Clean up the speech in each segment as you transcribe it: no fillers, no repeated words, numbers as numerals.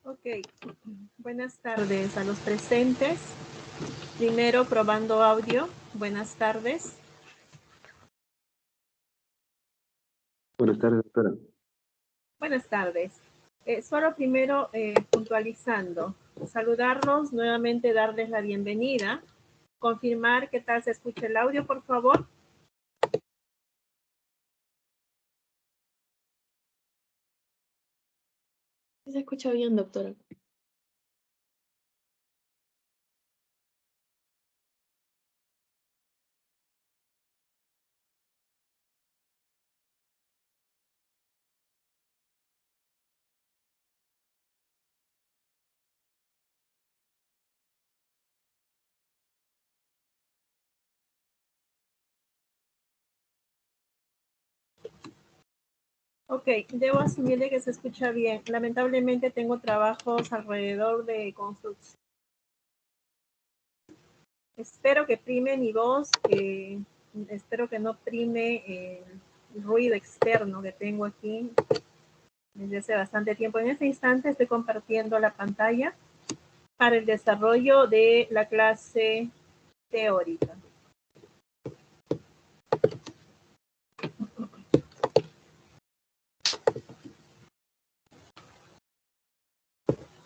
Ok, buenas tardes a los presentes. Primero, probando audio. Buenas tardes. Buenas tardes, doctora. Buenas tardes. Solo primero puntualizando, saludarlos, nuevamente darles la bienvenida, confirmar qué tal se escucha el audio, por favor. Se escucha bien, doctora. Ok, debo asumirle que se escucha bien. Lamentablemente tengo trabajos alrededor de construcción. Espero que prime mi voz, espero que no prime el ruido externo que tengo aquí desde hace bastante tiempo. En este instante estoy compartiendo la pantalla para el desarrollo de la clase teórica.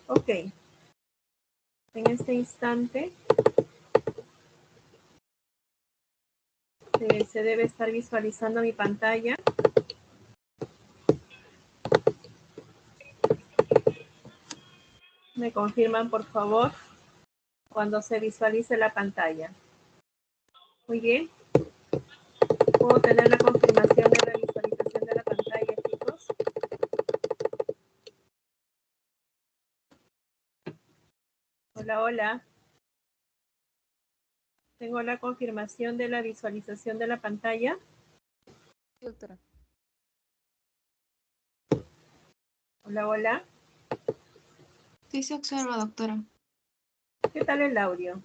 Ok, en este instante se debe estar visualizando mi pantalla. Me confirman, por favor, cuando se visualice la pantalla. Muy bien. ¿Puedo tener la confirmación de la visualización de la pantalla, chicos? Hola, hola. Tengo la confirmación de la visualización de la pantalla. Sí, doctora. Hola, hola. Sí se observa, doctora. ¿Qué tal el audio?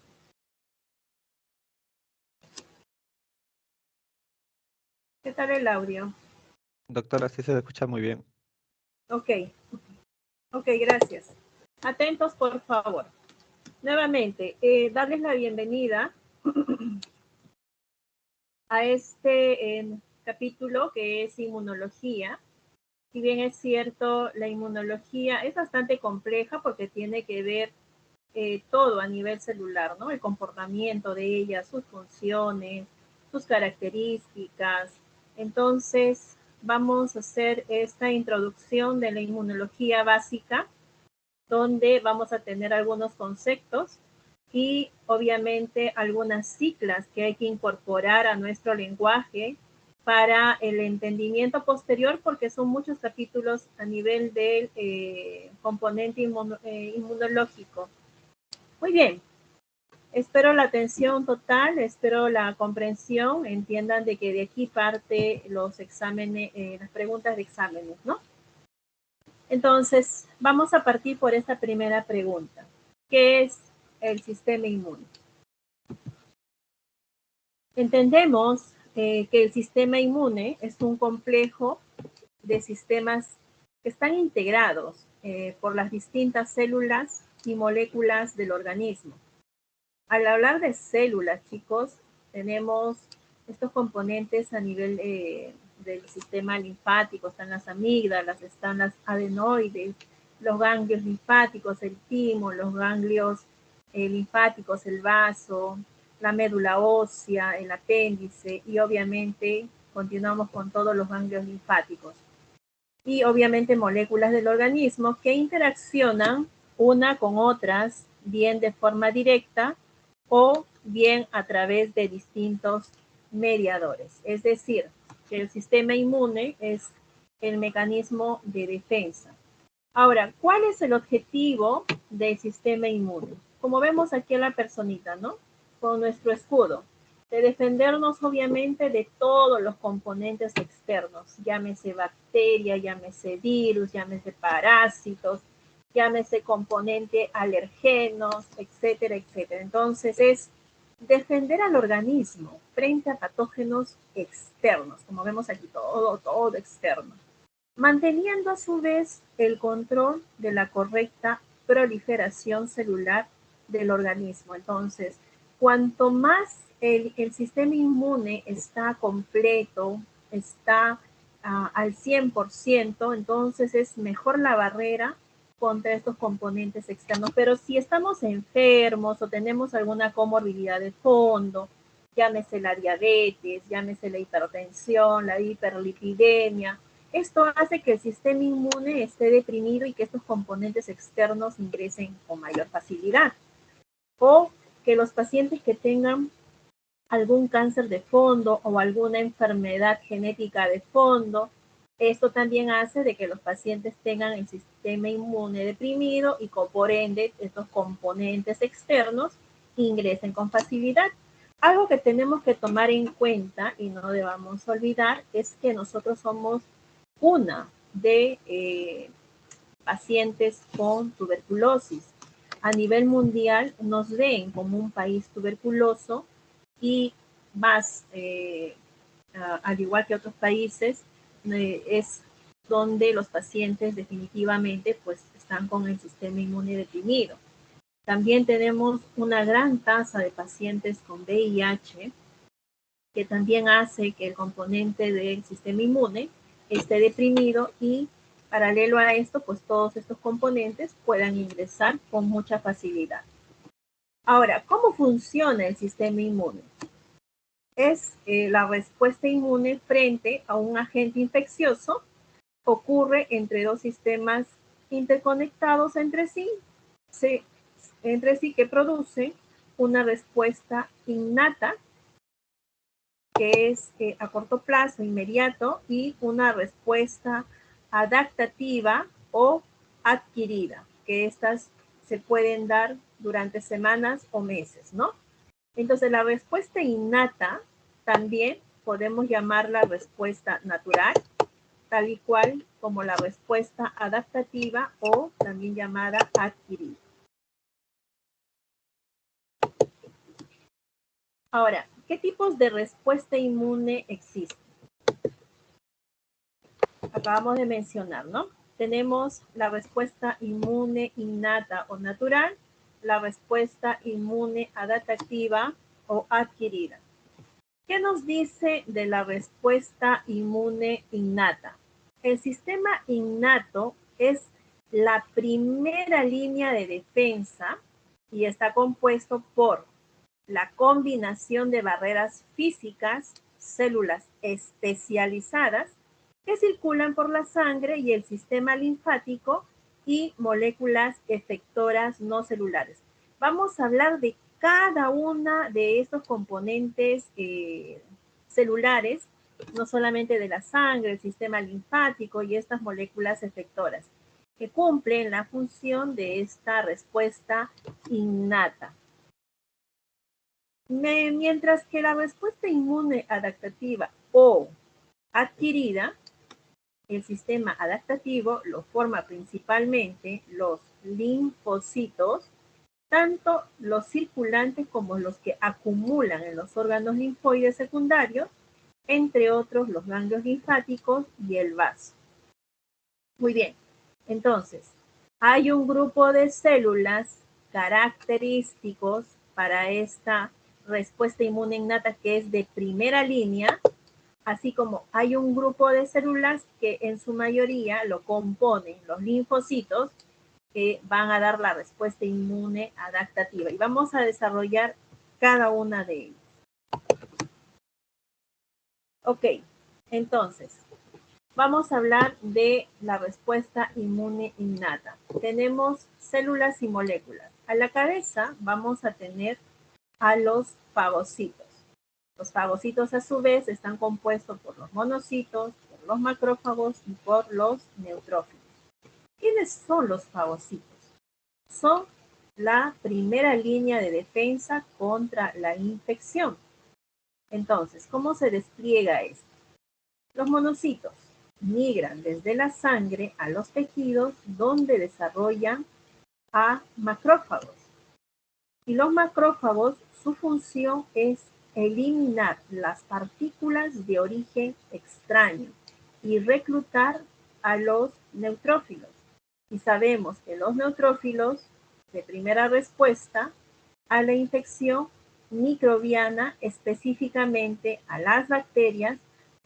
¿Qué tal el audio? Doctora, sí se escucha muy bien. Ok. Ok, gracias. Atentos, por favor. Nuevamente, darles la bienvenida a este capítulo que es inmunología. Si bien es cierto, la inmunología es bastante compleja porque tiene que ver todo a nivel celular, ¿no? El comportamiento de ella, sus funciones, sus características. Entonces, vamos a hacer esta introducción de la inmunología básica, donde vamos a tener algunos conceptos y obviamente algunas siglas que hay que incorporar a nuestro lenguaje para el entendimiento posterior, porque son muchos capítulos a nivel del componente inmunológico. Muy bien, espero la atención total, espero la comprensión, entiendan de que de aquí parte los exámenes, las preguntas de exámenes, ¿no? Entonces, vamos a partir por esta primera pregunta. ¿Qué es el sistema inmune? Entendemos que el sistema inmune es un complejo de sistemas que están integrados por las distintas células y moléculas del organismo. Al hablar de células, chicos, tenemos estos componentes a nivel del sistema linfático, están las amígdalas, están las adenoides, los ganglios linfáticos, el timo, los ganglios linfáticos, el vaso, la médula ósea, el apéndice y obviamente continuamos con todos los ganglios linfáticos. Y obviamente moléculas del organismo que interaccionan una con otras, bien de forma directa o bien a través de distintos mediadores. Es decir, que el sistema inmune es el mecanismo de defensa. Ahora, ¿cuál es el objetivo del sistema inmune? Como vemos aquí en la personita, ¿no? Con nuestro escudo, de defendernos obviamente de todos los componentes externos, llámese bacteria, llámese virus, llámese parásitos, llámese componente alergenos, etcétera, etcétera. Entonces es defender al organismo frente a patógenos externos, como vemos aquí, todo externo. manteniendo a su vez el control de la correcta proliferación celular del organismo. Entonces, cuanto más el sistema inmune está completo, está al 100%, entonces es mejor la barrera contra estos componentes externos. Pero si estamos enfermos o tenemos alguna comorbilidad de fondo, llámese la diabetes, llámese la hipertensión, la hiperlipidemia, esto hace que el sistema inmune esté deprimido y que estos componentes externos ingresen con mayor facilidad. O que los pacientes que tengan algún cáncer de fondo o alguna enfermedad genética de fondo, esto también hace de que los pacientes tengan el sistema inmune deprimido y por ende estos componentes externos ingresen con facilidad. Algo que tenemos que tomar en cuenta y no debamos olvidar es que nosotros somos una de pacientes con tuberculosis. A nivel mundial nos ven como un país tuberculoso y más, al igual que otros países, es donde los pacientes definitivamente pues están con el sistema inmune deprimido. También tenemos una gran tasa de pacientes con VIH, que también hace que el componente del sistema inmune esté deprimido y paralelo a esto, pues todos estos componentes puedan ingresar con mucha facilidad. Ahora, ¿cómo funciona el sistema inmune? Es la respuesta inmune frente a un agente infeccioso. Ocurre entre dos sistemas interconectados entre sí que producen una respuesta innata, que es a corto plazo, inmediato, y una respuesta adaptativa o adquirida, que estas se pueden dar durante semanas o meses, ¿no? Entonces, la respuesta innata también podemos llamarla respuesta natural, tal y cual como la respuesta adaptativa o también llamada adquirida. Ahora, ¿qué tipos de respuesta inmune existen? Acabamos de mencionar, ¿no? Tenemos la respuesta inmune innata o natural, la respuesta inmune adaptativa o adquirida. ¿Qué nos dice de la respuesta inmune innata? El sistema innato es la primera línea de defensa y está compuesto por la combinación de barreras físicas, células especializadas que circulan por la sangre y el sistema linfático y moléculas efectoras no celulares. Vamos a hablar de cada una de estos componentes celulares, no solamente de la sangre, el sistema linfático y estas moléculas efectoras, que cumplen la función de esta respuesta innata. Mientras que la respuesta inmune adaptativa o adquirida, el sistema adaptativo lo forma principalmente los linfocitos, tanto los circulantes como los que acumulan en los órganos linfoides secundarios, entre otros los ganglios linfáticos y el vaso. Muy bien, entonces, hay un grupo de células característicos para esta respuesta inmune innata que es de primera línea, así como hay un grupo de células que en su mayoría lo componen los linfocitos, que van a dar la respuesta inmune adaptativa. Y vamos a desarrollar cada una de ellas. Ok, entonces, vamos a hablar de la respuesta inmune innata. Tenemos células y moléculas. A la cabeza vamos a tener a los fagocitos. Los fagocitos a su vez están compuestos por los monocitos, por los macrófagos y por los neutrófilos. ¿Quiénes son los fagocitos? Son la primera línea de defensa contra la infección. Entonces, ¿cómo se despliega esto? Los monocitos migran desde la sangre a los tejidos donde desarrollan a macrófagos. Y los macrófagos, su función es eliminar las partículas de origen extraño y reclutar a los neutrófilos. Y sabemos que los neutrófilos de primera respuesta a la infección microbiana, específicamente a las bacterias,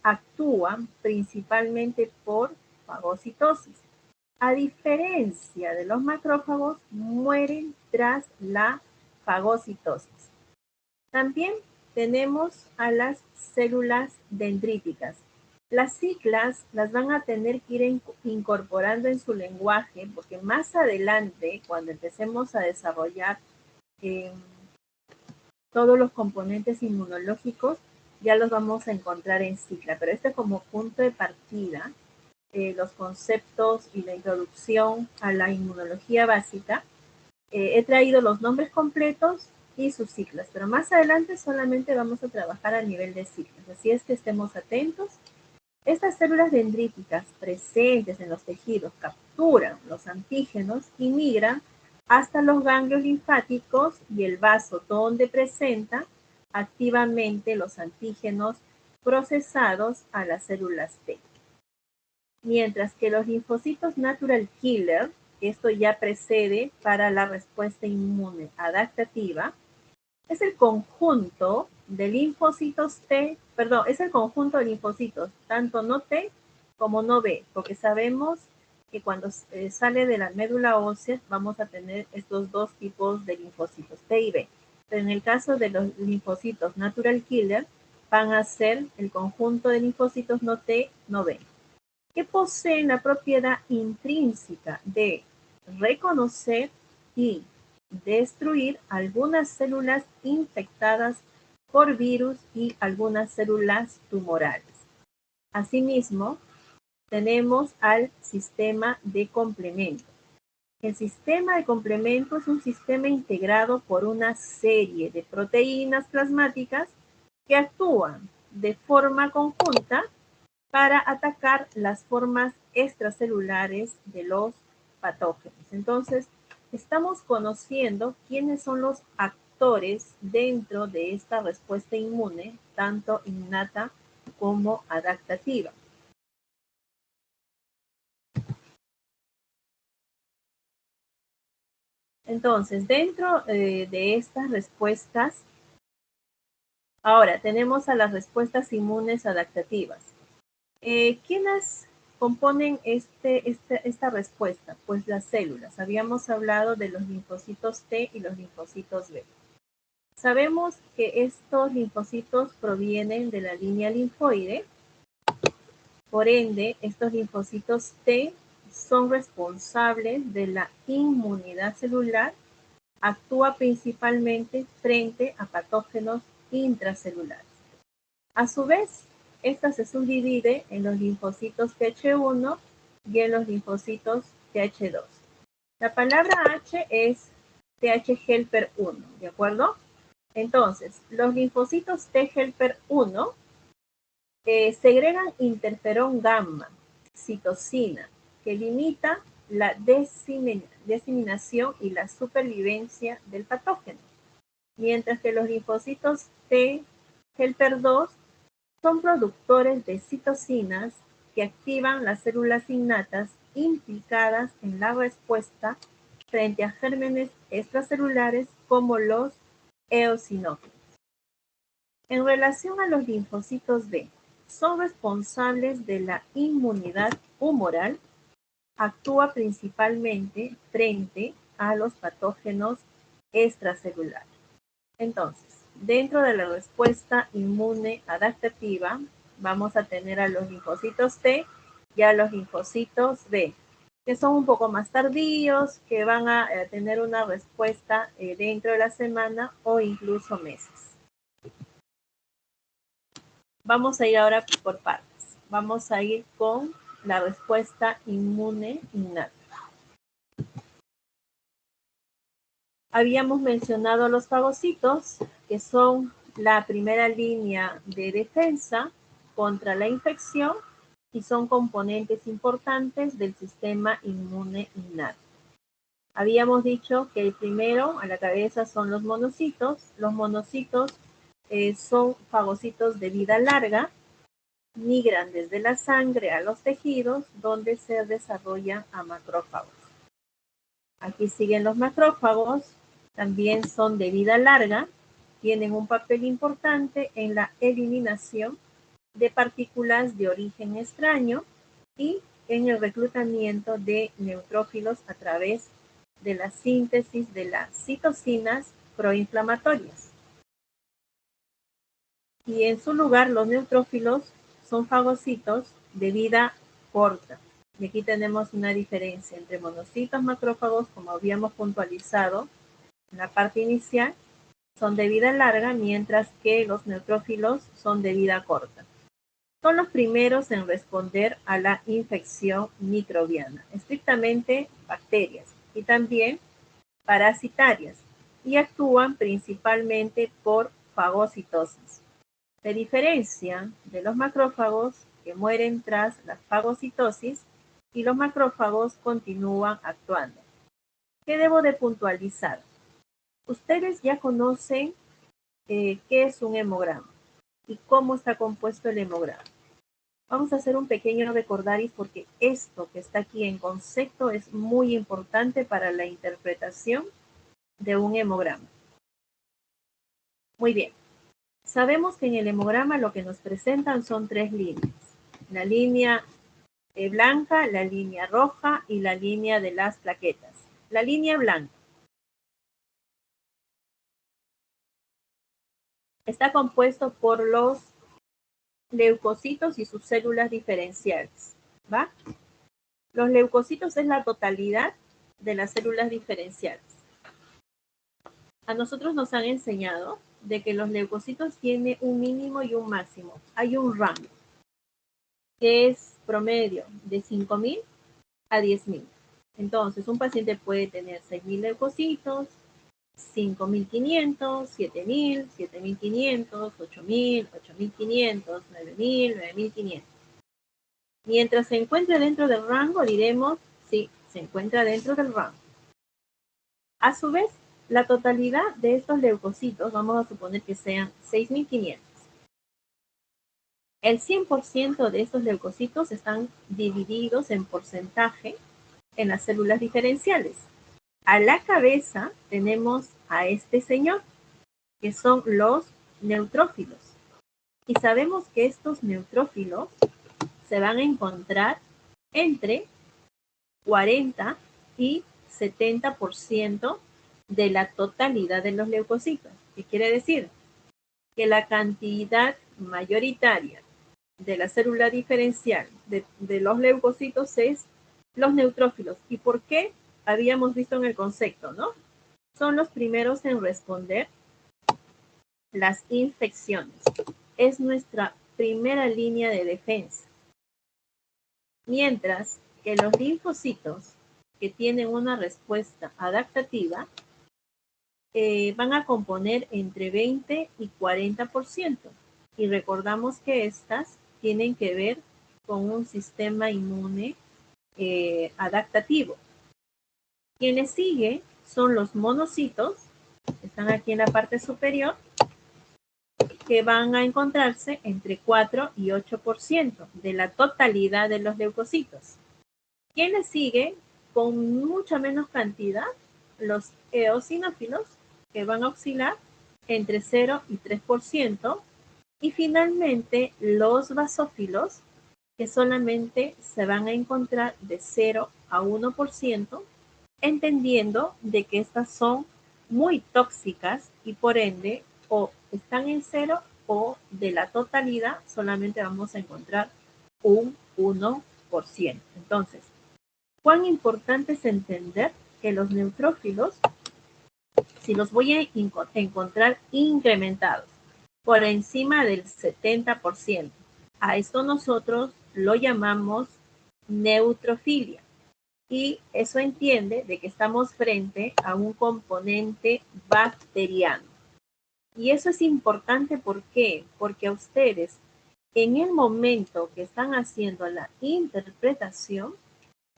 actúan principalmente por fagocitosis. A diferencia de los macrófagos, mueren tras la fagocitosis. También tenemos a las células dendríticas. Las siglas las van a tener que ir incorporando en su lenguaje, porque más adelante, cuando empecemos a desarrollar todos los componentes inmunológicos, ya los vamos a encontrar en sigla. Pero este como punto de partida, los conceptos y la introducción a la inmunología básica, he traído los nombres completos y sus siglas, pero más adelante solamente vamos a trabajar a nivel de siglas, así es que estemos atentos. Estas células dendríticas presentes en los tejidos capturan los antígenos y migran hasta los ganglios linfáticos y el vaso, donde presenta activamente los antígenos procesados a las células T. Mientras que los linfocitos natural killer, esto ya precede para la respuesta inmune adaptativa, es el conjunto de linfocitos T, perdón, es el conjunto de linfocitos, tanto no T como no B, porque sabemos que cuando sale de la médula ósea vamos a tener estos dos tipos de linfocitos, T y B. Pero en el caso de los linfocitos natural killer, van a ser el conjunto de linfocitos no T, no B, que poseen la propiedad intrínseca de reconocer y destruir algunas células infectadas por virus y algunas células tumorales. Asimismo, tenemos al sistema de complemento. El sistema de complemento es un sistema integrado por una serie de proteínas plasmáticas que actúan de forma conjunta para atacar las formas extracelulares de los patógenos. Entonces, estamos conociendo quiénes son los actores dentro de esta respuesta inmune, tanto innata como adaptativa. Entonces, dentro de estas respuestas, ahora tenemos a las respuestas inmunes adaptativas. ¿Quiénes componen esta respuesta? Pues las células. Habíamos hablado de los linfocitos T y los linfocitos B. Sabemos que estos linfocitos provienen de la línea linfoide. Por ende, estos linfocitos T son responsables de la inmunidad celular. Actúa principalmente frente a patógenos intracelulares. A su vez, esta se subdivide en los linfocitos Th1 y en los linfocitos Th2. La palabra H es Th helper 1, ¿de acuerdo? Entonces, los linfocitos T helper 1 segregan interferón gamma, citosina, que limita la diseminación y la supervivencia del patógeno, mientras que los linfocitos T helper 2 son productores de citocinas que activan las células innatas implicadas en la respuesta frente a gérmenes extracelulares como los eosinófilos. En relación a los linfocitos B, son responsables de la inmunidad humoral, actúa principalmente frente a los patógenos extracelulares. Entonces, dentro de la respuesta inmune adaptativa, vamos a tener a los linfocitos T y a los linfocitos B, que son un poco más tardíos, que van a tener una respuesta dentro de la semana o incluso meses. Vamos a ir ahora por partes. Vamos a ir con la respuesta inmune innata. Habíamos mencionado los fagocitos, que son la primera línea de defensa contra la infección y son componentes importantes del sistema inmune innato. Habíamos dicho que el primero a la cabeza son los monocitos. Los monocitos son fagocitos de vida larga migran desde la sangre a los tejidos donde se desarrollan a macrófagos. Aquí siguen los macrófagos, también son de vida larga, tienen un papel importante en la eliminación de partículas de origen extraño y en el reclutamiento de neutrófilos a través de la síntesis de las citocinas proinflamatorias. Y en su lugar, los neutrófilos son fagocitos de vida corta. Y aquí tenemos una diferencia entre monocitos macrófagos, como habíamos puntualizado en la parte inicial, son de vida larga, mientras que los neutrófilos son de vida corta. Son los primeros en responder a la infección microbiana, estrictamente bacterias y también parasitarias, y actúan principalmente por fagocitosis. Se diferencian de los macrófagos que mueren tras la fagocitosis y los macrófagos continúan actuando. ¿Qué debo de puntualizar? Ustedes ya conocen qué es un hemograma y cómo está compuesto el hemograma. Vamos a hacer un pequeño recordaris porque esto que está aquí en concepto es muy importante para la interpretación de un hemograma. Muy bien. Sabemos que en el hemograma lo que nos presentan son tres líneas. La línea blanca, la línea roja y la línea de las plaquetas. La línea blanca está compuesto por los leucocitos y sus células diferenciales, ¿va? Los leucocitos es la totalidad de las células diferenciales. A nosotros nos han enseñado de que los leucocitos tienen un mínimo y un máximo. Hay un rango que es promedio de 5.000 a 10.000. Entonces, un paciente puede tener 6.000 leucocitos, 5.500, 7.000, 7.500, 8.000, 8.500, 9.000, 9.500. Mientras se encuentre dentro del rango, diremos, sí, se encuentra dentro del rango. A su vez, la totalidad de estos leucocitos, vamos a suponer que sean 6.500. El 100% de estos leucocitos están divididos en porcentaje en las células diferenciales. A la cabeza tenemos a este señor, que son los neutrófilos. Y sabemos que estos neutrófilos se van a encontrar entre 40 y 70% de la totalidad de los leucocitos. ¿Qué quiere decir? Que la cantidad mayoritaria de la célula diferencial de los leucocitos es los neutrófilos. ¿Y por qué? Habíamos visto en el concepto, ¿no? Son los primeros en responder las infecciones. Es nuestra primera línea de defensa. Mientras que los linfocitos, que tienen una respuesta adaptativa, van a componer entre 20 y 40%. Y recordamos que estas tienen que ver con un sistema inmune adaptativo. Quienes siguen son los monocitos, que están aquí en la parte superior, que van a encontrarse entre 4 y 8% de la totalidad de los leucocitos. ¿Quiénes siguen con mucha menos cantidad? Los eosinófilos, que van a oscilar entre 0 y 3%. Y finalmente los basófilos, que solamente se van a encontrar de 0 a 1%, entendiendo de que estas son muy tóxicas y por ende o están en 0 o de la totalidad solamente vamos a encontrar un 1%. Entonces, cuán importante es entender que los neutrófilos, si los voy a encontrar incrementados por encima del 70%, a esto nosotros lo llamamos neutrofilia. Y eso entiende de que estamos frente a un componente bacteriano. Y eso es importante, ¿por qué? Porque a ustedes, en el momento que están haciendo la interpretación,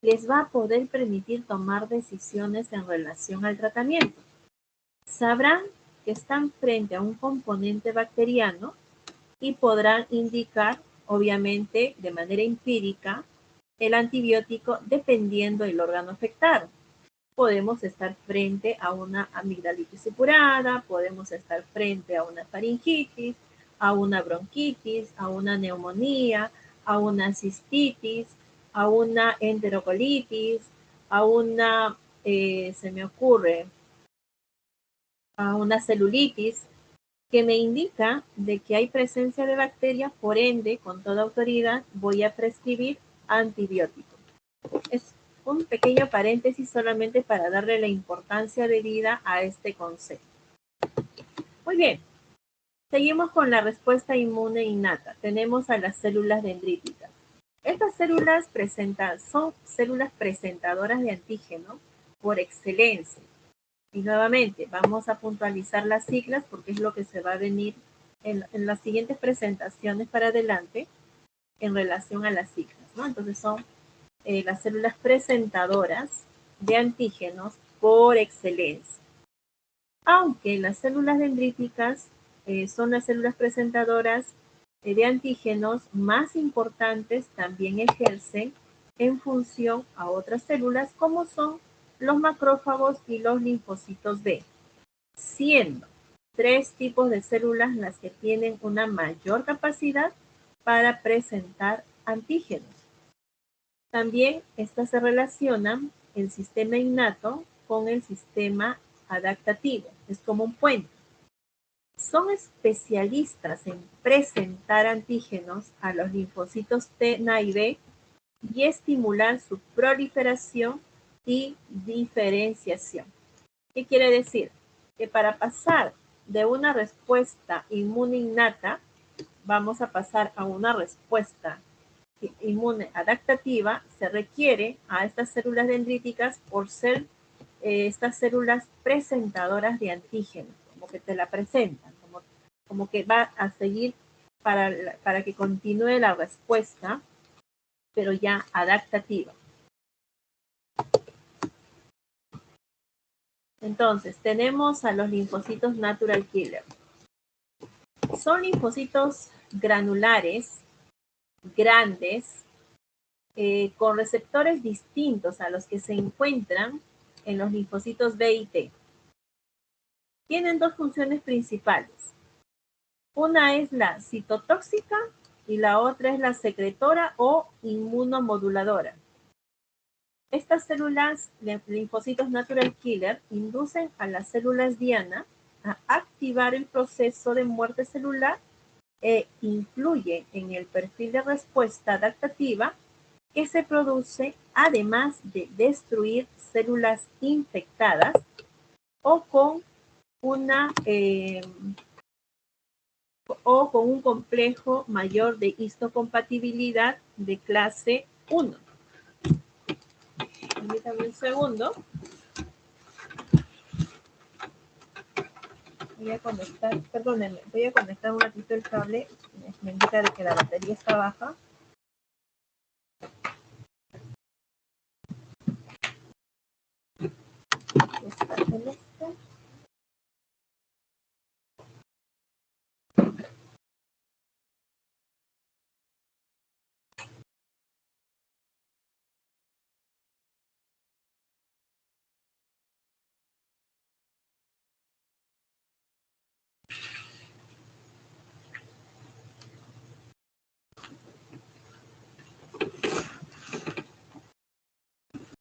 les va a poder permitir tomar decisiones en relación al tratamiento. Sabrán que están frente a un componente bacteriano y podrán indicar obviamente de manera empírica, el antibiótico dependiendo del órgano afectado. Podemos estar frente a una amigdalitis supurada, podemos estar frente a una faringitis, a una bronquitis, a una neumonía, a una cistitis, a una enterocolitis, a una, se me ocurre, a una celulitis, que me indica de que hay presencia de bacterias, por ende, con toda autoridad, voy a prescribir antibiótico. Es un pequeño paréntesis solamente para darle la importancia debida a este concepto. Muy bien, seguimos con la respuesta inmune innata. Tenemos a las células dendríticas. Estas células son células presentadoras de antígeno por excelencia. Y nuevamente, vamos a puntualizar las siglas porque es lo que se va a venir en las siguientes presentaciones para adelante en relación a las siglas, ¿no? Entonces son las células presentadoras de antígenos por excelencia. Aunque las células dendríticas son las células presentadoras de antígenos más importantes, también ejercen en función a otras células como son los macrófagos y los linfocitos B, siendo 3 tipos de células las que tienen una mayor capacidad para presentar antígenos. También estas se relacionan el sistema innato con el sistema adaptativo, es como un puente. Son especialistas en presentar antígenos a los linfocitos T y B y estimular su proliferación y diferenciación. ¿Qué quiere decir? Que para pasar de una respuesta inmune innata, vamos a pasar a una respuesta inmune adaptativa, se requiere a estas células dendríticas por ser estas células presentadoras de antígenos, como que te la presentan, como que va a seguir para que continúe la respuesta, pero ya adaptativa. Entonces, tenemos a los linfocitos natural killer. Son linfocitos granulares, grandes, con receptores distintos a los que se encuentran en los linfocitos B y T. Tienen 2 funciones principales. Una es la citotóxica y la otra es la secretora o inmunomoduladora. Estas células, linfocitos natural killer, inducen a las células diana a activar el proceso de muerte celular e influye en el perfil de respuesta adaptativa que se produce además de destruir células infectadas o con un complejo mayor de histocompatibilidad de clase 1. Permítanme un segundo. Voy a conectar, perdónenme, voy a conectar un ratito el cable. Me indica de que la batería está baja. Está en este.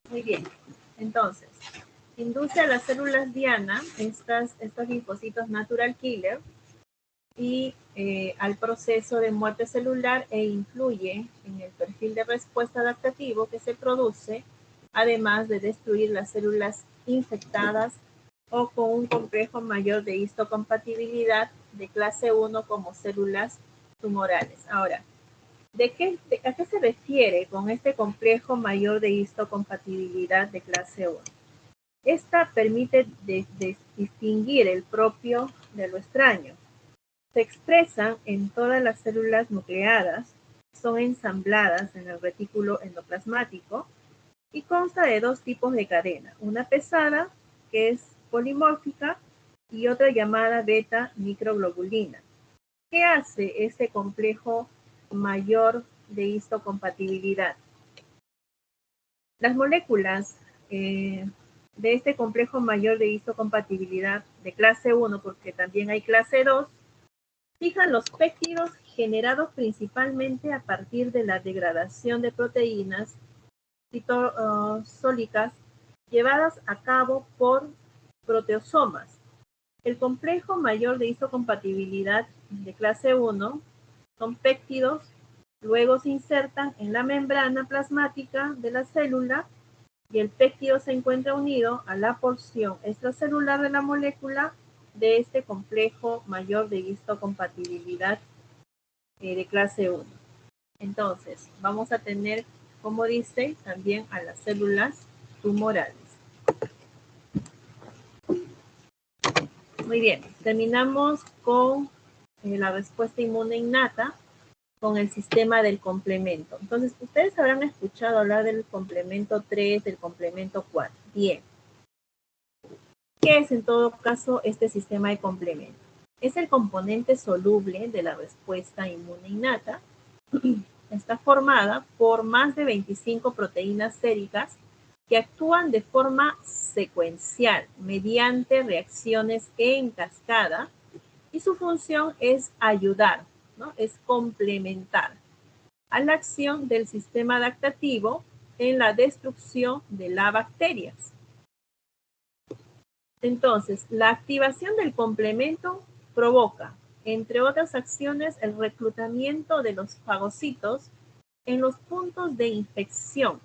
Muy bien, entonces, induce a las células diana, estos linfocitos natural killer, y al proceso de muerte celular e influye en el perfil de respuesta adaptativo que se produce, además de destruir las células infectadas o con un complejo mayor de histocompatibilidad de clase 1 como células tumorales. Ahora, ¿a qué se refiere con este complejo mayor de histocompatibilidad de clase 1? Esta permite distinguir el propio de lo extraño. Se expresan en todas las células nucleadas, son ensambladas en el retículo endoplasmático y consta de 2 tipos de cadena, una pesada, que es polimórfica, y otra llamada beta microglobulina. ¿Qué hace este complejo mayor de histocompatibilidad. Las moléculas de este complejo mayor de histocompatibilidad de clase 1, porque también hay clase 2, fijan los péptidos generados principalmente a partir de la degradación de proteínas citosólicas llevadas a cabo por proteosomas. El complejo mayor de histocompatibilidad de clase 1 son péptidos, luego se insertan en la membrana plasmática de la célula y el péptido se encuentra unido a la porción extracelular de la molécula de este complejo mayor de histocompatibilidad de clase 1. Entonces, vamos a tener, como dice, también a las células tumorales. Muy bien, terminamos con la respuesta inmune innata con el sistema del complemento. Entonces, ustedes habrán escuchado hablar del complemento 3, del complemento 4. Bien. ¿Qué es en todo caso este sistema de complemento? Es el componente soluble de la respuesta inmune innata. Está formada por más de 25 proteínas séricas que actúan de forma secuencial mediante reacciones en cascada y su función es ayudar, ¿no? Es complementar a la acción del sistema adaptativo en la destrucción de las bacterias. Entonces, la activación del complemento provoca, entre otras acciones, el reclutamiento de los fagocitos en los puntos de infección,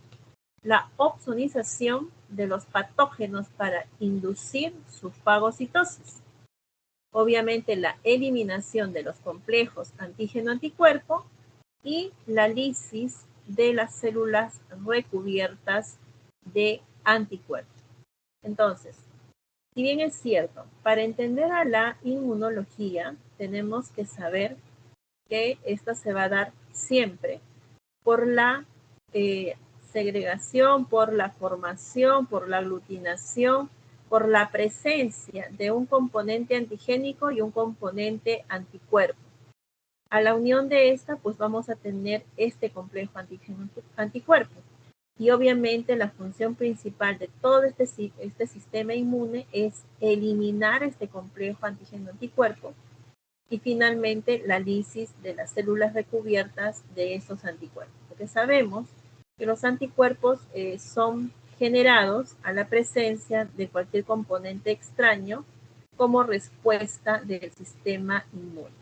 la opsonización de los patógenos para inducir su fagocitosis. Obviamente, la eliminación de los complejos antígeno-anticuerpo y la lisis de las células recubiertas de anticuerpos. Entonces, si bien es cierto, para entender a la inmunología tenemos que saber que esta se va a dar siempre por la segregación, por la formación, por la aglutinación, por la presencia de un componente antigénico y un componente anticuerpo. A la unión de esta, pues vamos a tener este complejo antígeno-anticuerpo. Y obviamente la función principal de todo este sistema inmune es eliminar este complejo antígeno-anticuerpo y finalmente la lisis de las células recubiertas de estos anticuerpos. Porque sabemos que los anticuerpos son generados a la presencia de cualquier componente extraño como respuesta del sistema inmune.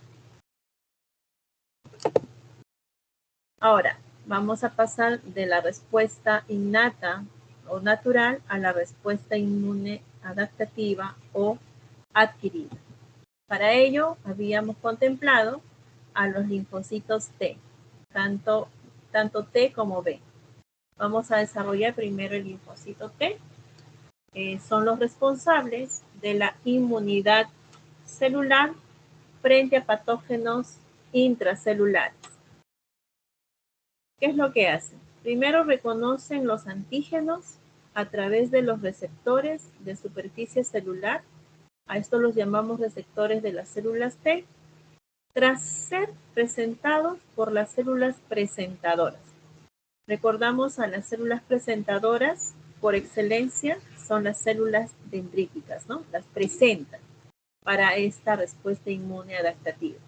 Ahora, vamos a pasar de la respuesta innata o natural a la respuesta inmune adaptativa o adquirida. Para ello, habíamos contemplado a los linfocitos T, tanto T como B. Vamos a desarrollar primero el linfocito T. Son los responsables de la inmunidad celular frente a patógenos intracelulares. ¿Qué es lo que hacen? Primero reconocen los antígenos a través de los receptores de superficie celular. A esto los llamamos receptores de las células T, tras ser presentados por las células presentadoras. Recordamos a las células presentadoras, por excelencia, son las células dendríticas, ¿no? Las presentan para esta respuesta inmune adaptativa.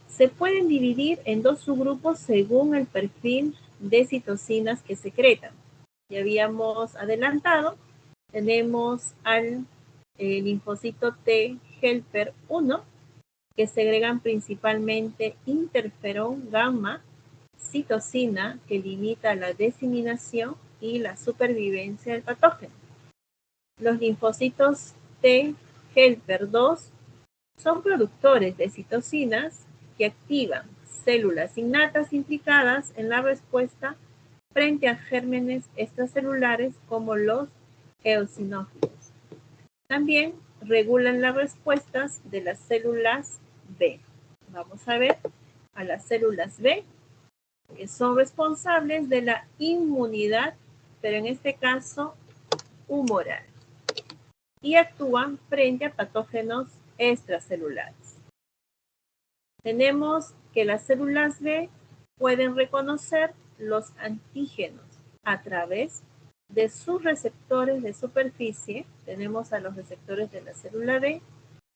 Se pueden dividir en dos subgrupos según el perfil de citocinas que secretan. Ya habíamos adelantado, tenemos al linfocito T helper 1, que segregan principalmente interferón gamma, citocina, que limita la diseminación y la supervivencia del patógeno. Los linfocitos T helper 2 son productores de citocinas que activan células innatas implicadas en la respuesta frente a gérmenes extracelulares como los eosinófilos. También regulan las respuestas de las células B. Vamos a ver a las células B, que son responsables de la inmunidad, pero en este caso humoral, y actúan frente a patógenos extracelulares. Tenemos que las células B pueden reconocer los antígenos a través de sus receptores de superficie. Tenemos a los receptores de la célula B,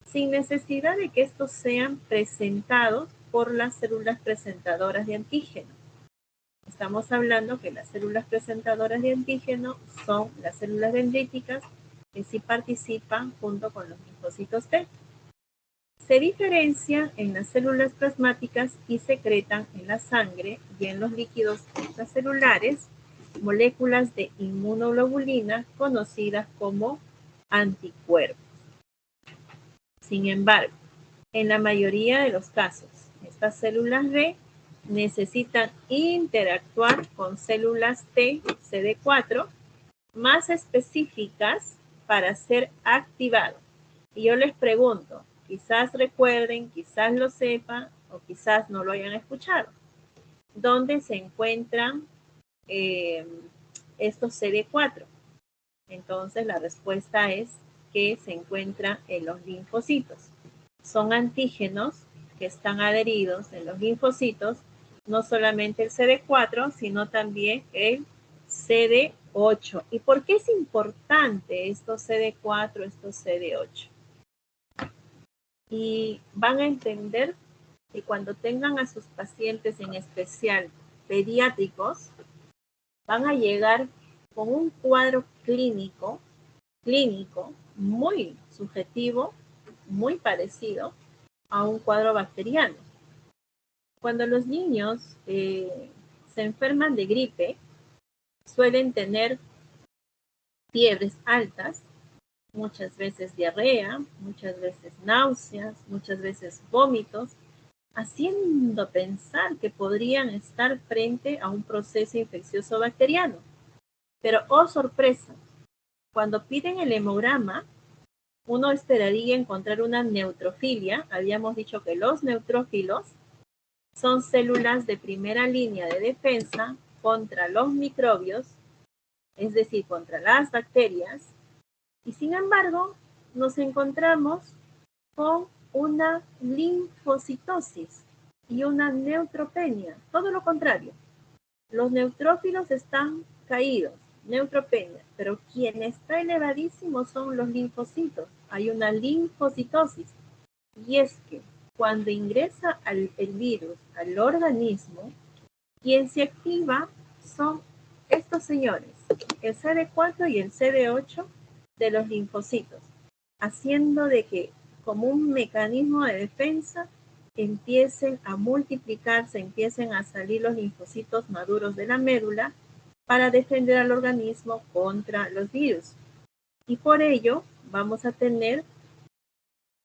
sin necesidad de que estos sean presentados por las células presentadoras de antígeno. Estamos hablando que las células presentadoras de antígeno son las células dendríticas que sí participan junto con los linfocitos T. Se diferencian en las células plasmáticas y secretan en la sangre y en los líquidos extracelulares moléculas de inmunoglobulina conocidas como anticuerpos. Sin embargo, en la mayoría de los casos, estas células B necesitan interactuar con células T, CD4, más específicas para ser activados. Y yo les pregunto, quizás recuerden, quizás lo sepan o quizás no lo hayan escuchado, ¿dónde se encuentran estos CD4? Entonces la respuesta es que se encuentran en los linfocitos. Son antígenos que están adheridos en los linfocitos, no solamente el CD4, sino también el CD8. ¿Y por qué es importante estos CD4, estos CD8? Y van a entender que cuando tengan a sus pacientes, en especial pediátricos, van a llegar con un cuadro clínico muy subjetivo, muy parecido a un cuadro bacteriano. Cuando los niños se enferman de gripe, suelen tener fiebres altas, muchas veces diarrea, muchas veces náuseas, muchas veces vómitos, haciendo pensar que podrían estar frente a un proceso infeccioso bacteriano. Pero, oh sorpresa, cuando piden el hemograma, uno esperaría encontrar una neutrofilia. Habíamos dicho que los neutrófilos son células de primera línea de defensa contra los microbios, es decir, contra las bacterias, y sin embargo nos encontramos con una linfocitosis y una neutropenia, todo lo contrario. Los neutrófilos están caídos, neutropenia, pero quien está elevadísimo son los linfocitos. Hay una linfocitosis, y es que cuando ingresa el virus al organismo, quien se activa son estos señores, el CD4 y el CD8 de los linfocitos, haciendo de que, como un mecanismo de defensa, empiecen a multiplicarse, empiecen a salir los linfocitos maduros de la médula para defender al organismo contra los virus. Y por ello vamos a tener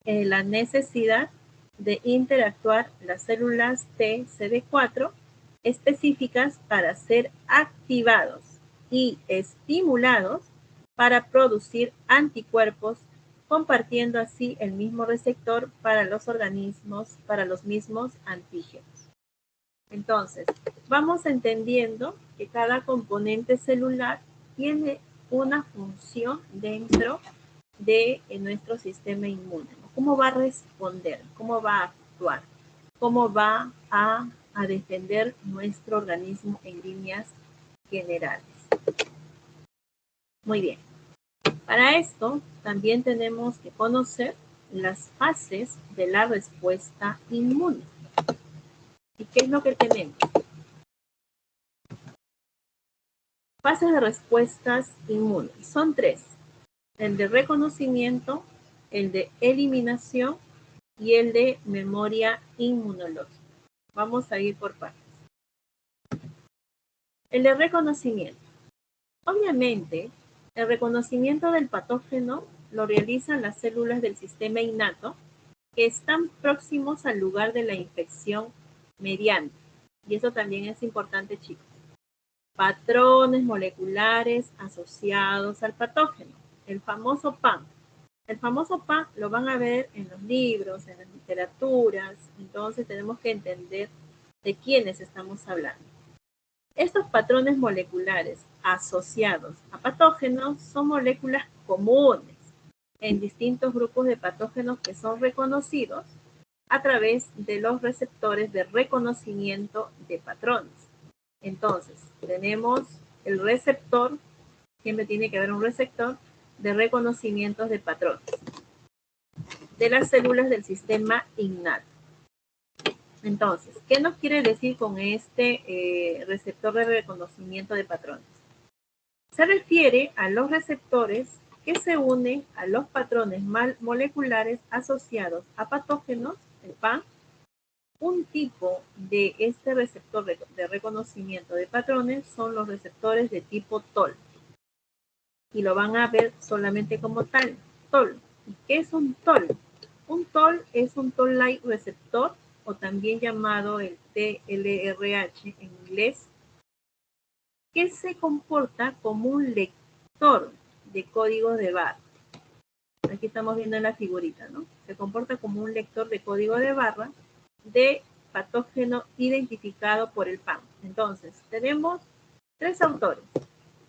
la necesidad de interactuar las células T, CD4 específicas para ser activados y estimulados para producir anticuerpos, compartiendo así el mismo receptor para los organismos, para los mismos antígenos. Entonces, vamos entendiendo que cada componente celular tiene una función dentro de nuestro sistema inmune. ¿Cómo va a responder? ¿Cómo va a actuar? ¿Cómo va a defender nuestro organismo en líneas generales? Muy bien. Para esto, también tenemos que conocer las fases de la respuesta inmune. ¿Y qué es lo que tenemos? Fases de respuestas inmunes. Son tres. El de reconocimiento, el de eliminación y el de memoria inmunológica. Vamos a ir por partes. El de reconocimiento. Obviamente, el reconocimiento del patógeno lo realizan las células del sistema innato que están próximos al lugar de la infección mediante. Y eso también es importante, chicos. Patrones moleculares asociados al patógeno. El famoso PAM. El famoso PAM lo van a ver en los libros, en las literaturas. Entonces tenemos que entender de quiénes estamos hablando. Estos patrones moleculares asociados a patógenos son moléculas comunes en distintos grupos de patógenos que son reconocidos a través de los receptores de reconocimiento de patrones. Entonces, tenemos el receptor, siempre tiene que haber un receptor de reconocimiento de patrones de las células del sistema innato. Entonces, ¿qué nos quiere decir con este receptor de reconocimiento de patrones? Se refiere a los receptores que se unen a los patrones moleculares asociados a patógenos, el PAN. Un tipo de este receptor de reconocimiento de patrones son los receptores de tipo TOL. Y lo van a ver solamente como tal, TOL. ¿Y qué es un TOL? Un TOL es un Toll-like receptor, o también llamado el TLRH en inglés, que se comporta como un lector de códigos de barra. Aquí estamos viendo en la figurita, ¿no? Se comporta como un lector de código de barra de patógeno identificado por el PAN. Entonces, tenemos tres autores: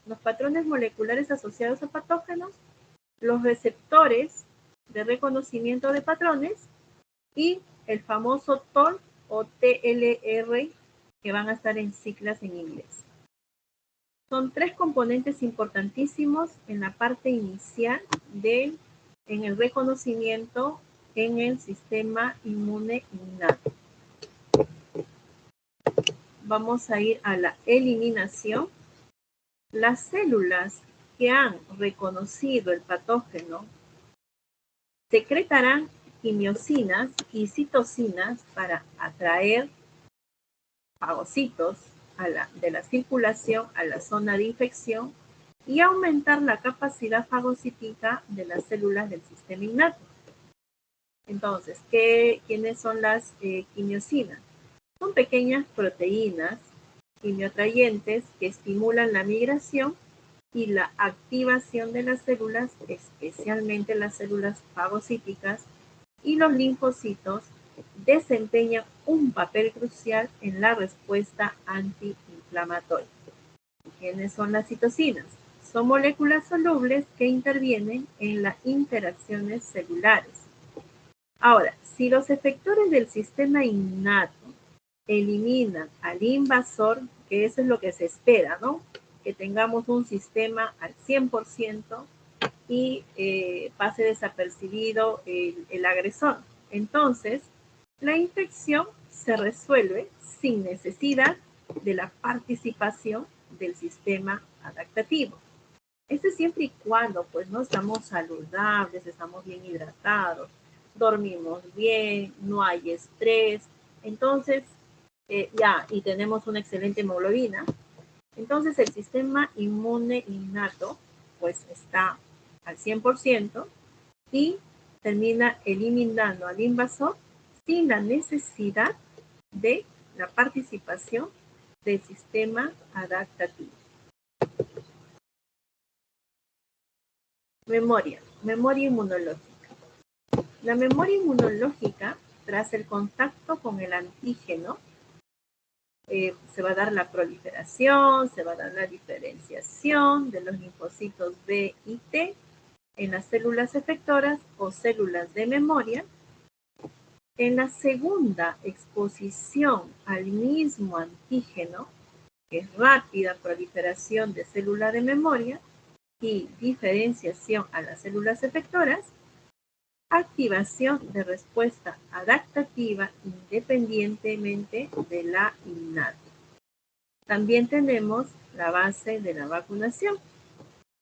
los patrones moleculares asociados a patógenos, los receptores de reconocimiento de patrones y el famoso TOL o TLR, que van a estar en siglas en inglés. Son tres componentes importantísimos en la parte inicial en el reconocimiento en el sistema inmune innato. Vamos a ir a la eliminación. Las células que han reconocido el patógeno secretarán quimiosinas y citocinas para atraer fagocitos de la circulación a la zona de infección y aumentar la capacidad fagocítica de las células del sistema innato. Entonces, ¿quiénes son las quimiosinas? Son pequeñas proteínas quimioatrayentes que estimulan la migración y la activación de las células, especialmente las células fagocíticas, y los linfocitos desempeñan un papel crucial en la respuesta antiinflamatoria. ¿Quiénes son las citocinas? Son moléculas solubles que intervienen en las interacciones celulares. Ahora, si los efectores del sistema innato eliminan al invasor, que eso es lo que se espera, ¿no? Que tengamos un sistema al 100% y pase desapercibido el agresor. Entonces, la infección se resuelve sin necesidad de la participación del sistema adaptativo. Esto es siempre y cuando, pues, no estamos saludables, estamos bien hidratados, dormimos bien, no hay estrés. Entonces, y tenemos una excelente hemoglobina. Entonces, el sistema inmune innato, pues, está al 100% y termina eliminando al invasor sin la necesidad de la participación del sistema adaptativo. Memoria inmunológica. La memoria inmunológica, tras el contacto con el antígeno, se va a dar la proliferación, se va a dar la diferenciación de los linfocitos B y T en las células efectoras o células de memoria. En la segunda exposición al mismo antígeno, que es rápida proliferación de célula de memoria y diferenciación a las células efectoras, activación de respuesta adaptativa independientemente de la innata. También tenemos la base de la vacunación.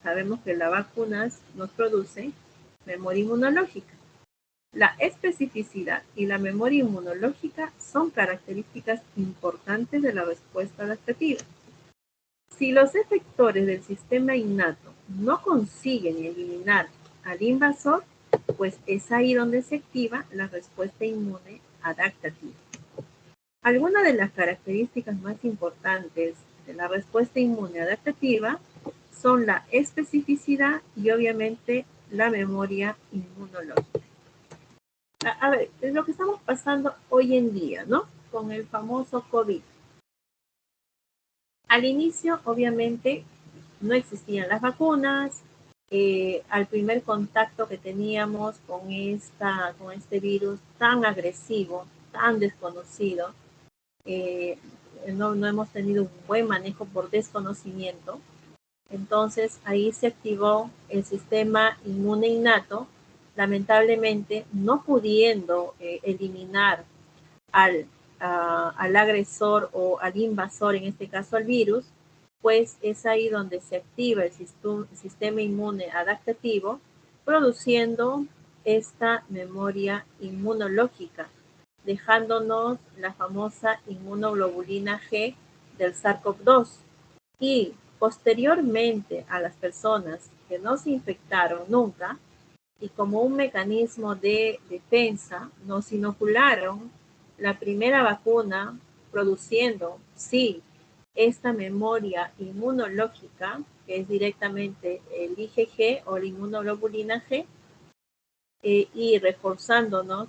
Sabemos que las vacunas nos producen memoria inmunológica. La especificidad y la memoria inmunológica son características importantes de la respuesta adaptativa. Si los efectores del sistema innato no consiguen eliminar al invasor, pues es ahí donde se activa la respuesta inmune adaptativa. Algunas de las características más importantes de la respuesta inmune adaptativa son la especificidad y obviamente la memoria inmunológica. A ver, es lo que estamos pasando hoy en día, ¿no? Con el famoso COVID. Al inicio, obviamente, no existían las vacunas, al primer contacto que teníamos con este virus tan agresivo, tan desconocido, no hemos tenido un buen manejo por desconocimiento. Entonces ahí se activó el sistema inmune innato, lamentablemente no pudiendo eliminar al agresor o al invasor, en este caso al virus, pues es ahí donde se activa el sistema inmune adaptativo, produciendo esta memoria inmunológica, dejándonos la famosa inmunoglobulina G del SARS-CoV-2. Y posteriormente a las personas que no se infectaron nunca y como un mecanismo de defensa nos inocularon la primera vacuna produciendo, sí, esta memoria inmunológica, que es directamente el IgG o la inmunoglobulina G, y reforzándonos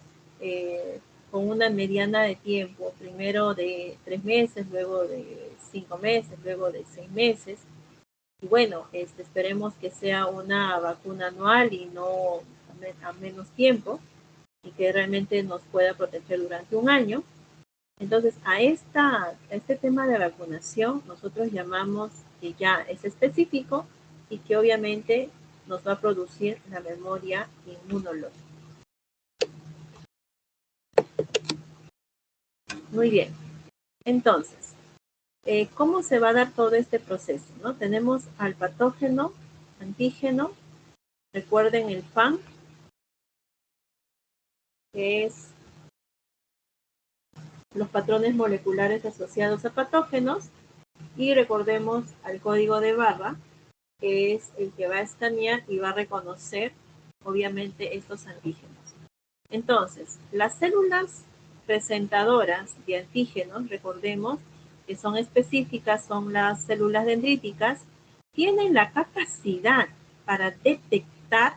con una mediana de tiempo, primero de 3 meses, luego de 5 meses, luego de 6 meses. Y bueno, esperemos que sea una vacuna anual y no a menos tiempo, y que realmente nos pueda proteger durante un año. Entonces, a este tema de vacunación, nosotros llamamos que ya es específico y que obviamente nos va a producir la memoria inmunológica. Muy bien. Entonces, ¿cómo se va a dar todo este proceso, ¿no? Tenemos al patógeno, antígeno, recuerden el PAN, que es los patrones moleculares asociados a patógenos, y recordemos al código de barra, que es el que va a escanear y va a reconocer, obviamente, estos antígenos. Entonces, las células presentadoras de antígenos, recordemos que son específicas, son las células dendríticas, tienen la capacidad para detectar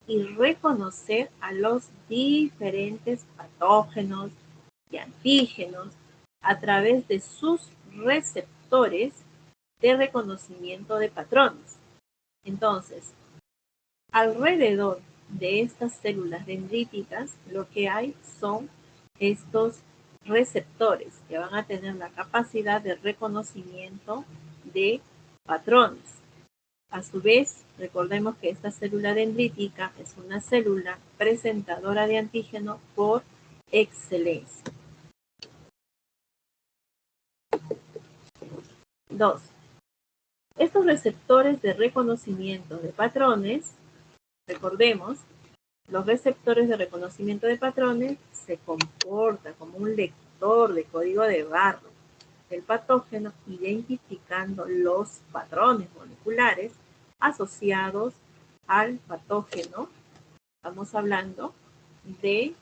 y reconocer a los diferentes patógenos y antígenos a través de sus receptores de reconocimiento de patrones. Entonces, alrededor de estas células dendríticas, lo que hay son estos receptores que van a tener la capacidad de reconocimiento de patrones. A su vez, recordemos que esta célula dendrítica es una célula presentadora de antígeno por excelencia. 2. Estos receptores de reconocimiento de patrones, recordemos, los receptores de reconocimiento de patrones se comportan como un lector de código de barra del patógeno, identificando los patrones moleculares asociados al patógeno. Estamos hablando de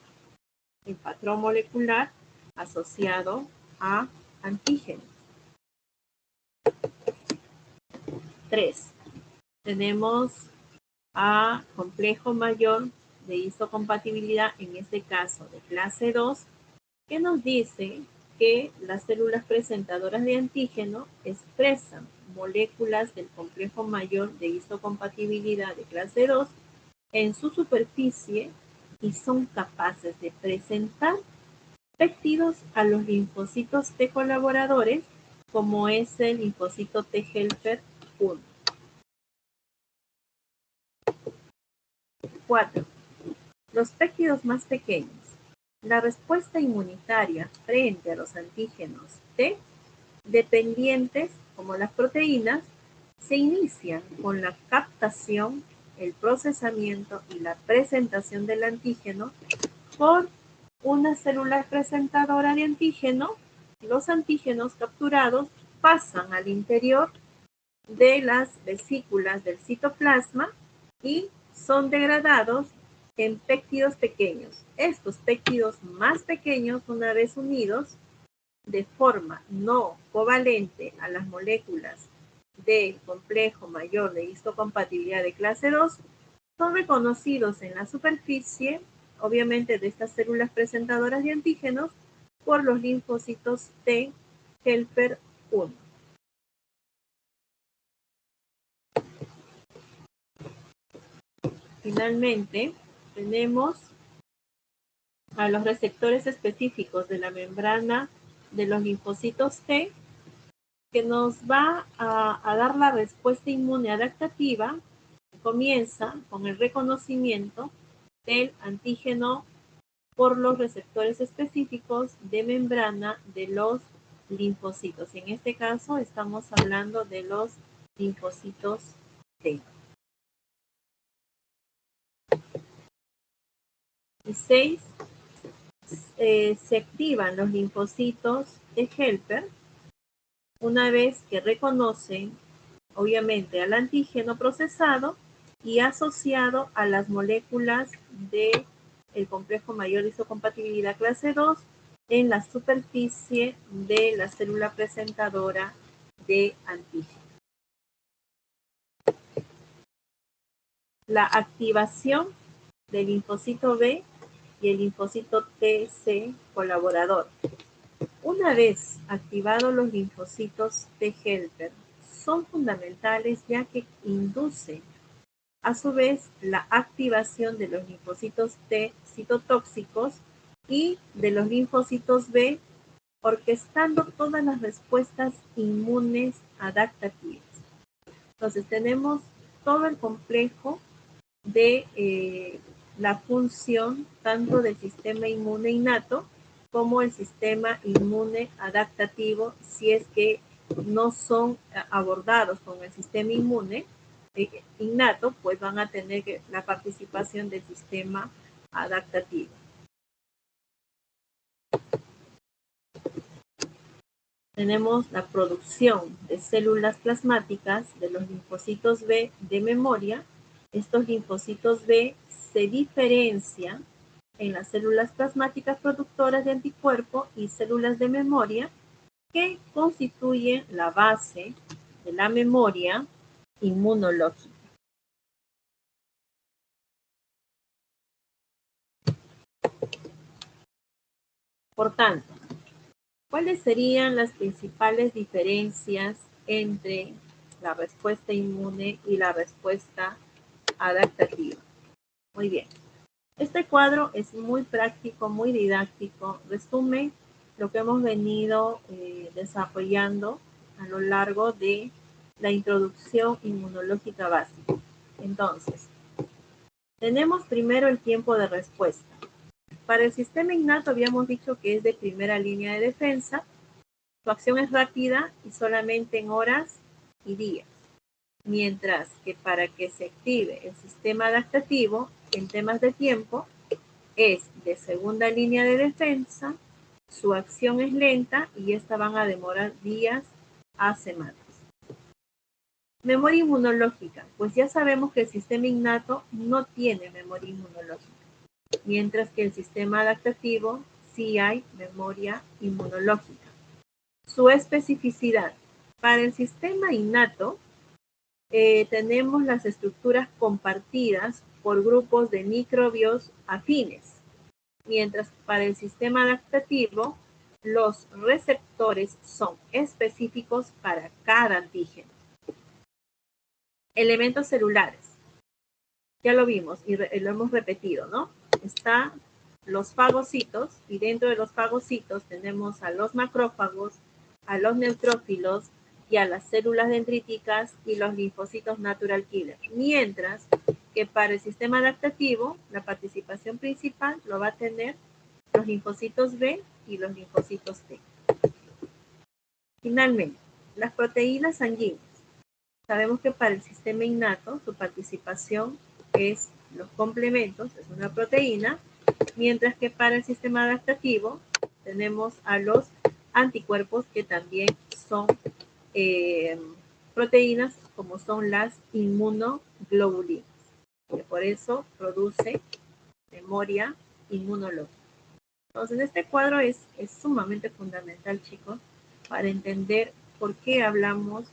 el patrón molecular asociado a antígenos. 3. Tenemos a complejo mayor de histocompatibilidad, en este caso de clase 2, que nos dice que las células presentadoras de antígeno expresan moléculas del complejo mayor de histocompatibilidad de clase 2 en su superficie y son capaces de presentar péptidos a los linfocitos T colaboradores, como es el linfocito T helper 1. 4. Los péptidos más pequeños. La respuesta inmunitaria frente a los antígenos T dependientes, como las proteínas, se inician con la captación, el procesamiento y la presentación del antígeno por una célula presentadora de antígeno. Los antígenos capturados pasan al interior de las vesículas del citoplasma y son degradados en péptidos pequeños. Estos péptidos más pequeños, una vez unidos de forma no covalente a las moléculas del complejo mayor de histocompatibilidad de clase 2, son reconocidos en la superficie, obviamente de estas células presentadoras de antígenos, por los linfocitos T helper 1. finalmente tenemos a los receptores específicos de la membrana de los linfocitos T, que nos va a dar la respuesta inmune adaptativa. Comienza con el reconocimiento del antígeno por los receptores específicos de membrana de los linfocitos. En este caso estamos hablando de los linfocitos T. Y 6, se activan los linfocitos de Helper una vez que reconocen, obviamente, al antígeno procesado y asociado a las moléculas del complejo mayor de isocompatibilidad clase 2 en la superficie de la célula presentadora de antígeno. La activación del linfocito B y el linfocito TC colaborador. Una vez activados los linfocitos T helper, son fundamentales ya que inducen a su vez la activación de los linfocitos T citotóxicos y de los linfocitos B, orquestando todas las respuestas inmunes adaptativas. Entonces tenemos todo el complejo de la función tanto del sistema inmune innato como el sistema inmune adaptativo, si es que no son abordados con el sistema inmune innato, pues van a tener la participación del sistema adaptativo. Tenemos la producción de células plasmáticas de los linfocitos B de memoria. Estos linfocitos B se diferencian en las células plasmáticas productoras de anticuerpo y células de memoria que constituyen la base de la memoria inmunológica. Por tanto, ¿cuáles serían las principales diferencias entre la respuesta inmune y la respuesta adaptativa? Muy bien. Este cuadro es muy práctico, muy didáctico, resume lo que hemos venido desarrollando a lo largo de la introducción inmunológica básica. Entonces, tenemos primero el tiempo de respuesta. Para el sistema innato habíamos dicho que es de primera línea de defensa. Su acción es rápida y solamente en horas y días. Mientras que para que se active el sistema adaptativo en temas de tiempo es de segunda línea de defensa, su acción es lenta y esta van a demorar días a semanas. Memoria inmunológica, pues ya sabemos que el sistema innato no tiene memoria inmunológica, mientras que el sistema adaptativo sí hay memoria inmunológica. Su especificidad, para el sistema innato tenemos las estructuras compartidas por grupos de microbios afines, mientras para el sistema adaptativo los receptores son específicos para cada antígeno. Elementos celulares. Ya lo vimos y lo hemos repetido, ¿no? Están los fagocitos y dentro de los fagocitos tenemos a los macrófagos, a los neutrófilos y a las células dendríticas y los linfocitos natural killer. Mientras que para el sistema adaptativo, la participación principal lo va a tener los linfocitos B y los linfocitos T. Finalmente, las proteínas sanguíneas. Sabemos que para el sistema innato su participación es los complementos, es una proteína, mientras que para el sistema adaptativo tenemos a los anticuerpos que también son proteínas como son las inmunoglobulinas, que por eso produce memoria inmunológica. Entonces, este cuadro es sumamente fundamental, chicos, para entender por qué hablamos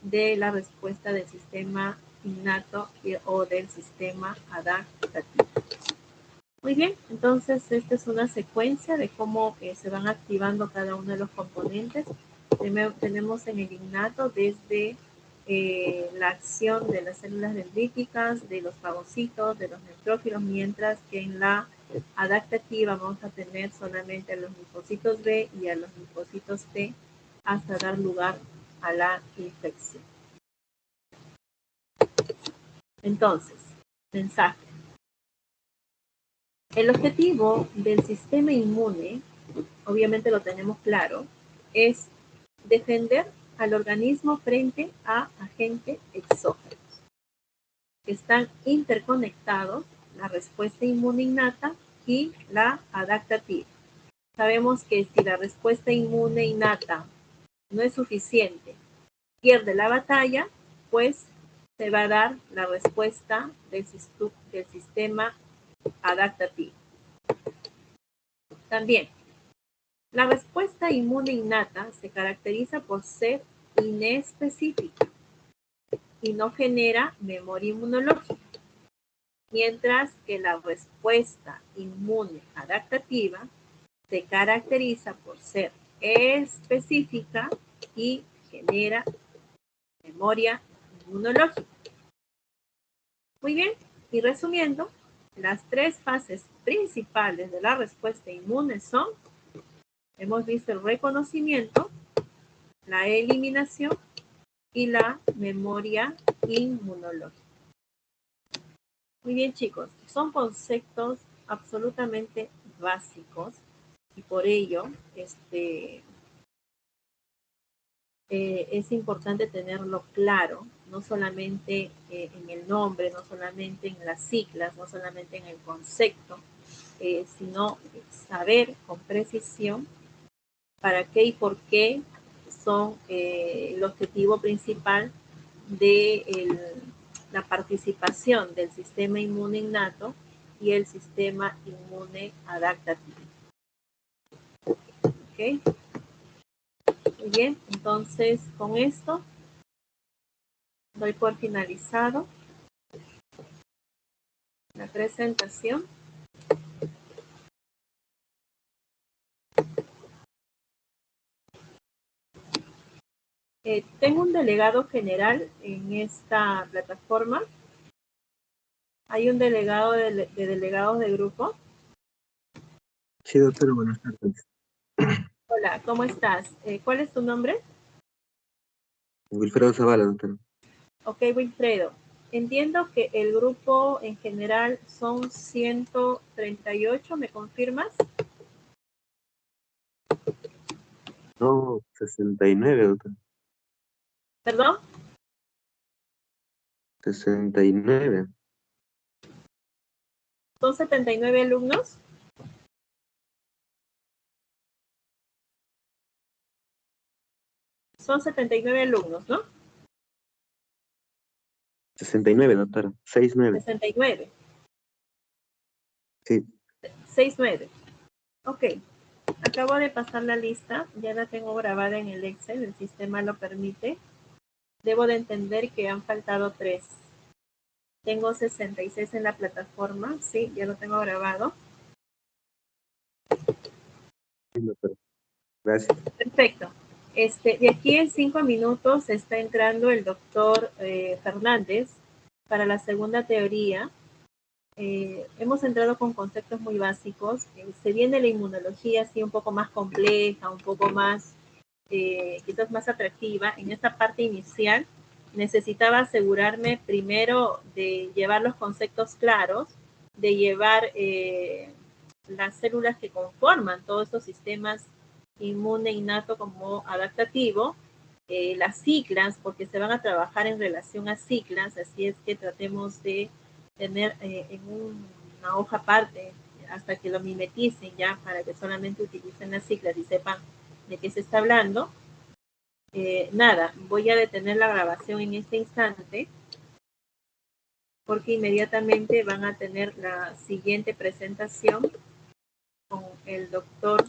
de la respuesta del sistema innato o del sistema adaptativo. Muy bien, entonces esta es una secuencia de cómo se van activando cada uno de los componentes. Tenemos en el innato desde la acción de las células dendríticas, de los fagocitos, de los neutrófilos, mientras que en la adaptativa vamos a tener solamente a los linfocitos B y a los linfocitos T hasta dar lugar a la infección. Entonces, mensaje. El objetivo del sistema inmune, obviamente lo tenemos claro, es defender al organismo frente a agentes exógenos. Están interconectados la respuesta inmune innata y la adaptativa. Sabemos que si la respuesta inmune innata no es suficiente, pierde la batalla, pues se va a dar la respuesta del sistema adaptativo. También, la respuesta inmune innata se caracteriza por ser inespecífica y no genera memoria inmunológica, mientras que la respuesta inmune adaptativa se caracteriza por ser específica y genera memoria inmunológica. Muy bien, y resumiendo, las tres fases principales de la respuesta inmune son, hemos visto el reconocimiento, la eliminación y la memoria inmunológica. Muy bien, chicos, son conceptos absolutamente básicos y por ello es importante tenerlo claro, no solamente en el nombre, no solamente en las siglas, no solamente en el concepto, sino saber con precisión para qué y por qué son el objetivo principal de la participación del sistema inmune innato y el sistema inmune adaptativo. ¿Ok? Muy bien, entonces con esto doy por finalizado la presentación. Tengo un delegado general en esta plataforma. Hay un delegado de delegados de grupo. Sí, doctora, buenas tardes. Hola, ¿cómo estás? ¿Cuál es tu nombre? Wilfredo Zavala, doctora. Ok, Wilfredo. Entiendo que el grupo en general son 138, ¿me confirmas? No, 69, doctora. ¿Perdón? 69. ¿Son 79 alumnos? Son 79 alumnos, ¿no? 69, doctora. 69. 69. Sí. 69. Ok. Acabo de pasar la lista. Ya la tengo grabada en el Excel. El sistema lo permite. Debo de entender que han faltado 3. Tengo 66 en la plataforma. Sí, ya lo tengo grabado. Sí, doctora. Gracias. Perfecto. De aquí en 5 minutos está entrando el doctor Fernández para la segunda teoría. Hemos entrado con conceptos muy básicos. Se viene la inmunología así un poco más compleja, un poco más, quizás más atractiva. En esta parte inicial necesitaba asegurarme primero de llevar los conceptos claros, de llevar las células que conforman todos estos sistemas inmune innato como adaptativo, las siglas, porque se van a trabajar en relación a siglas, así es que tratemos de tener en una hoja aparte hasta que lo mimeticen ya para que solamente utilicen las siglas y sepan de qué se está hablando. Nada, voy a detener la grabación en este instante porque inmediatamente van a tener la siguiente presentación con el doctor